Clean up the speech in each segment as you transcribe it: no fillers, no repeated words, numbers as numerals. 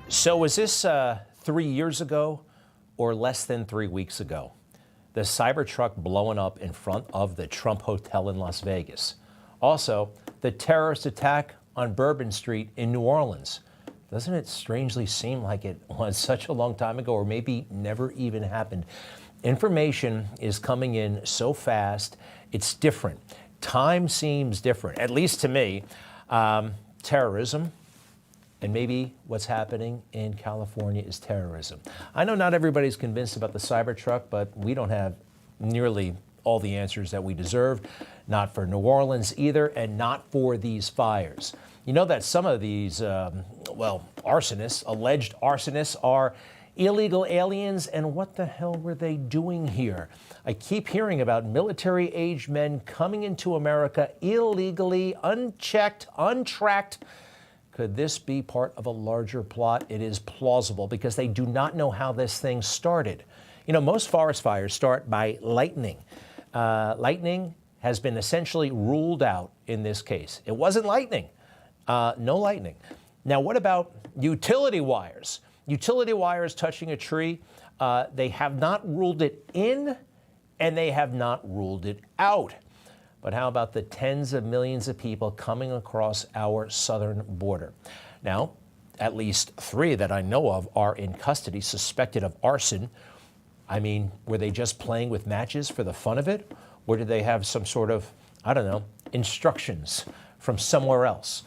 So was this 3 years ago or less than 3 weeks ago? The Cybertruck blowing up in front of the Trump Hotel in Las Vegas. Also, the terrorist attack on Bourbon Street in New Orleans. Doesn't it strangely seem like it was such a long time ago, or maybe never even happened? Information is coming in so fast, it's different. Time seems different, at least to me. Terrorism, and maybe what's happening in California is terrorism. I know not everybody's convinced about the Cybertruck, but we don't have nearly all the answers that we deserve, not for New Orleans either, and not for these fires. You know that some of these, arsonists, alleged arsonists, are illegal aliens, and what the hell were they doing here? I keep hearing about military-aged men coming into America illegally, unchecked, untracked. Could this be part of a larger plot? It is plausible because they do not know how this thing started. You know, most forest fires start by lightning. Lightning has been essentially ruled out in this case. It wasn't lightning. No lightning. Now, what about utility wires? Utility wires touching a tree, they have not ruled it in and they have not ruled it out. But how about the tens of millions of people coming across our southern border? Now, at least 3 that I know of are in custody, suspected of arson. I mean, were they just playing with matches for the fun of it? Or did they have some sort of, I don't know, instructions from somewhere else?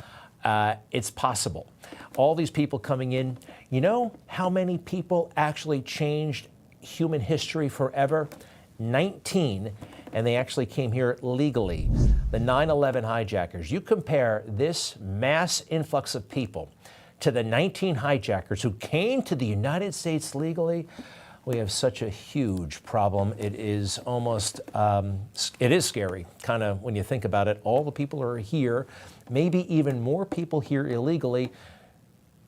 It's possible. All these people coming in, you know how many people actually changed human history forever? 19, and they actually came here legally. The 9/11 hijackers. You compare this mass influx of people to the 19 hijackers who came to the United States legally. We have such a huge problem. It is almost, it is scary, kind of, when you think about it. All the people are here, maybe even more people here illegally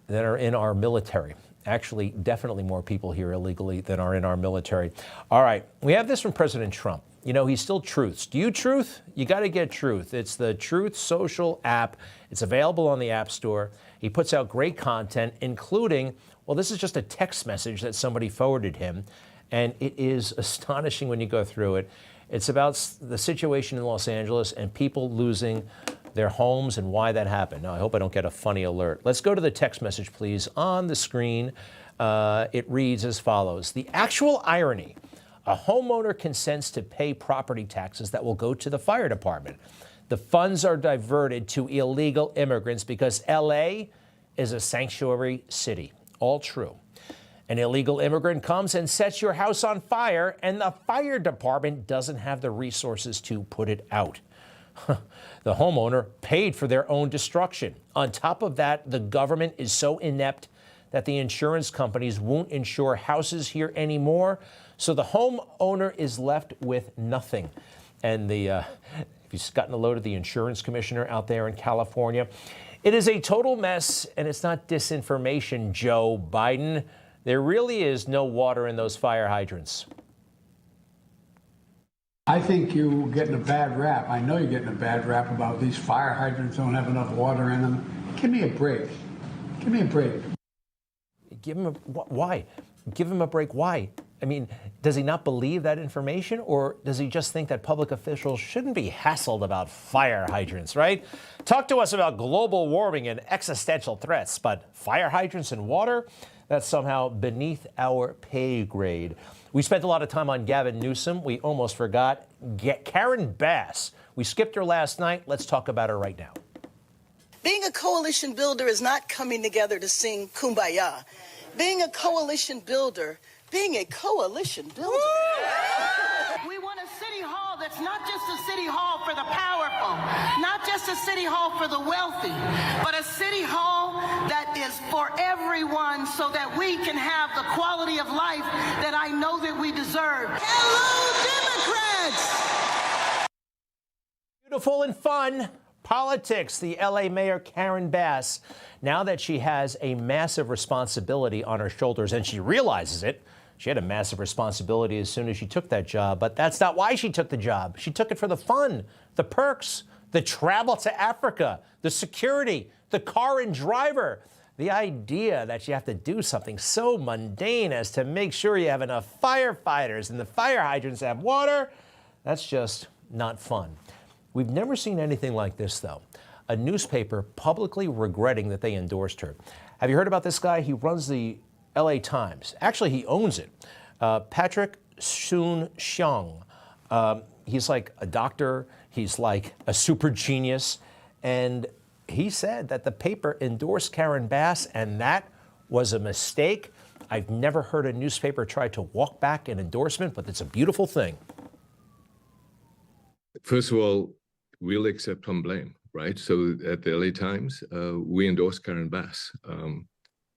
than are in our military. Actually, definitely more people here illegally than are in our military. All right, we have this from President Trump. You know, he still truths. Do you truth? You got to get Truth. It's the Truth Social app. It's available on the App Store. He puts out great content, including, well, this is just a text message that somebody forwarded him, and it is astonishing when you go through it. It's about the situation in Los Angeles and people losing their homes and why that happened. Now, I hope I don't get a funny alert. Let's go to the text message, please, on the screen. It reads as follows. The actual irony: a homeowner consents to pay property taxes that will go to the fire department. The funds are diverted to illegal immigrants because L.A. is a sanctuary city. All true. An illegal immigrant comes and sets your house on fire, and the fire department doesn't have the resources to put it out. The homeowner paid for their own destruction. On top of that, the government is so inept that the insurance companies won't insure houses here anymore. So the homeowner is left with nothing. And if you've gotten a load of the insurance commissioner out there in California, it is a total mess, and it's not disinformation, Joe Biden. There really is no water in those fire hydrants. I think you're getting a bad rap. I know you're getting a bad rap about these fire hydrants don't have enough water in them. Give me a break. Give me a break. Give him a, why? Give him a break. Why? I mean, does he not believe that information, or does he just think that public officials shouldn't be hassled about fire hydrants, right? Talk to us about global warming and existential threats, but fire hydrants and water? That's somehow beneath our pay grade. We spent a lot of time on Gavin Newsom. We almost forgot Karen Bass. We skipped her last night. Let's talk about her right now. Being a coalition builder is not coming together to sing Kumbaya. Being a coalition builder, We want a city hall that's not just a city hall for the powerful, not just a city hall for the wealthy, but a city hall that is for everyone so that we can have the quality of life that I know that we deserve. Hello, Democrats! Beautiful and fun. Politics. The LA Mayor Karen Bass, now that she has a massive responsibility on her shoulders, and she realizes it. She had a massive responsibility as soon as she took that job, but that's not why she took the job. She took it for the fun, the perks, the travel to Africa, the security, the car and driver. The idea that you have to do something so mundane as to make sure you have enough firefighters and the fire hydrants have water, that's just not fun. We've never seen anything like this, though. A newspaper publicly regretting that they endorsed her. Have you heard about this guy? He runs the LA Times. Actually, he owns it. Patrick Soon-Shiong. He's like a doctor. He's like a super genius. And he said that the paper endorsed Karen Bass, and that was a mistake. I've never heard a newspaper try to walk back an endorsement, but it's a beautiful thing. First of all, we'll accept some blame, right? So at the LA Times, we endorsed Karen Bass.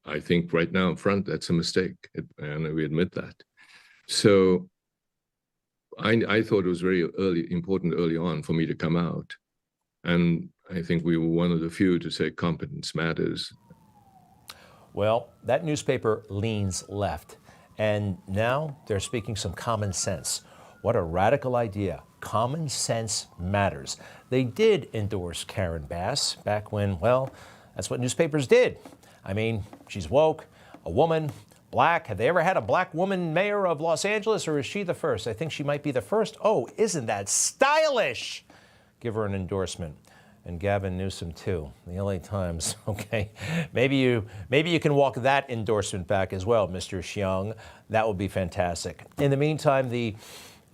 I think right now in front, that's a mistake, and we admit that. So I thought it was very important early on for me to come out. And I think we were one of the few to say competence matters. Well, that newspaper leans left, and now they're speaking some common sense. What a radical idea. Common sense matters. They did endorse Karen Bass back when, well, that's what newspapers did. I mean, she's woke, a woman, black. Have they ever had a black woman mayor of Los Angeles, or is she the first? I think she might be the first. Oh, isn't that stylish? Give her an endorsement. And Gavin Newsom, too. The LA Times, okay. Maybe you can walk that endorsement back as well, Mr. Xiong. That would be fantastic. In the meantime, the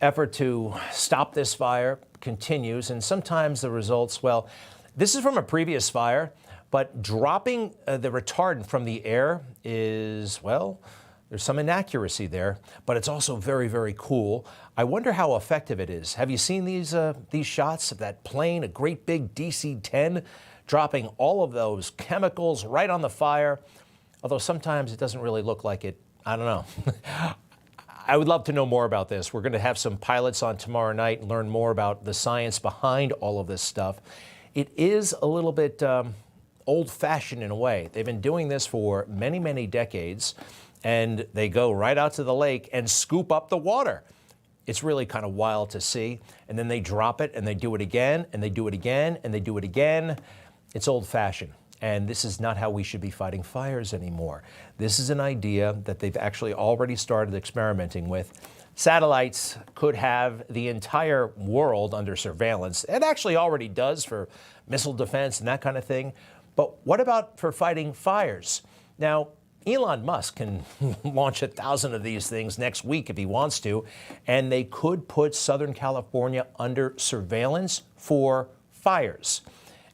effort to stop this fire continues, and sometimes the results, well, this is from a previous fire, but dropping the retardant from the air is, well, there's some inaccuracy there, but it's also very, very cool. I wonder how effective it is. Have you seen these shots of that plane, a great big DC-10, dropping all of those chemicals right on the fire? Although sometimes it doesn't really look like it. I don't know. I would love to know more about this. We're going to have some pilots on tomorrow night and learn more about the science behind all of this stuff. It is a little bit old-fashioned in a way. They've been doing this for many, many decades, and they go right out to the lake and scoop up the water. It's really kind of wild to see. And then they drop it, and they do it again, and they do it again, and they do it again. It's old-fashioned. And this is not how we should be fighting fires anymore. This is an idea that they've actually already started experimenting with. Satellites could have the entire world under surveillance. It actually already does for missile defense and that kind of thing. But what about for fighting fires? Now, Elon Musk can launch 1,000 of these things next week if he wants to, and they could put Southern California under surveillance for fires.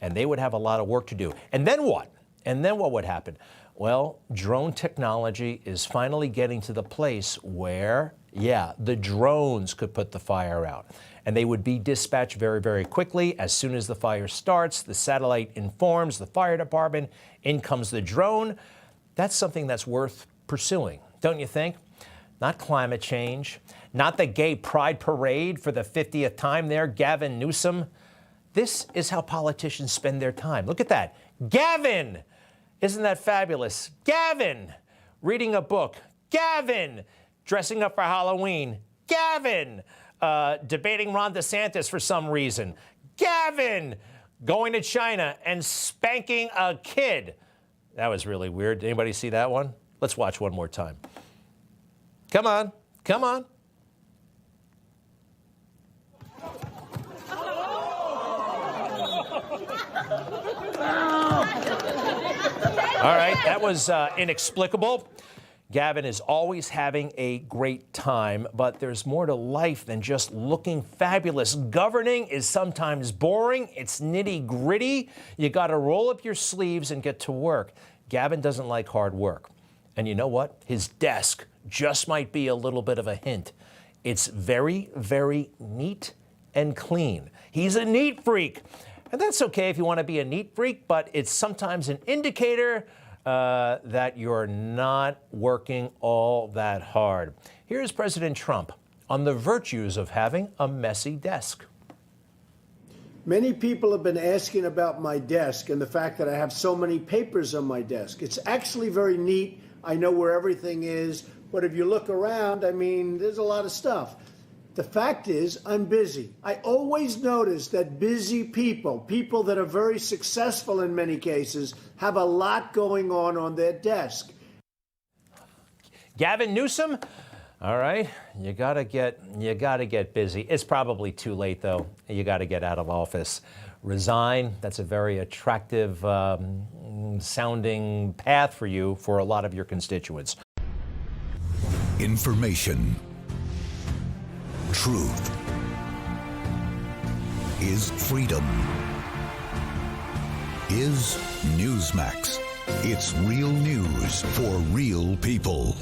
And they would have a lot of work to do. And then what? And then what would happen? Well, drone technology is finally getting to the place where, yeah, the drones could put the fire out. And they would be dispatched very, very quickly. As soon as the fire starts, the satellite informs the fire department, in comes the drone. That's something that's worth pursuing, don't you think? Not climate change, not the gay pride parade for the 50th time there, Gavin Newsom. This is how politicians spend their time. Look at that. Gavin! Isn't that fabulous? Gavin! Reading a book. Gavin! Dressing up for Halloween. Gavin! Debating Ron DeSantis for some reason. Gavin! Going to China and spanking a kid. That was really weird. Did anybody see that one? Let's watch one more time. Come on. Come on. All right, that was inexplicable. Gavin is always having a great time, but there's more to life than just looking fabulous. Governing is sometimes boring. It's nitty-gritty. You got to roll up your sleeves and get to work. Gavin doesn't like hard work. And you know what? His desk just might be a little bit of a hint. It's very, very neat and clean. He's a neat freak. And that's okay if you want to be a neat freak, but it's sometimes an indicator that you're not working all that hard. Here's President Trump on the virtues of having a messy desk. Many people have been asking about my desk and the fact that I have so many papers on my desk. It's actually very neat. I know where everything is. But if you look around, I mean, there's a lot of stuff. The fact is, I'm busy. I always notice that busy people, people that are very successful in many cases, have a lot going on their desk. Gavin Newsom, all right, you gotta get busy. It's probably too late though. You gotta get out of office. Resign. That's a very attractive sounding path for you for a lot of your constituents. Information. Truth is freedom. Is Newsmax. It's real news for real people.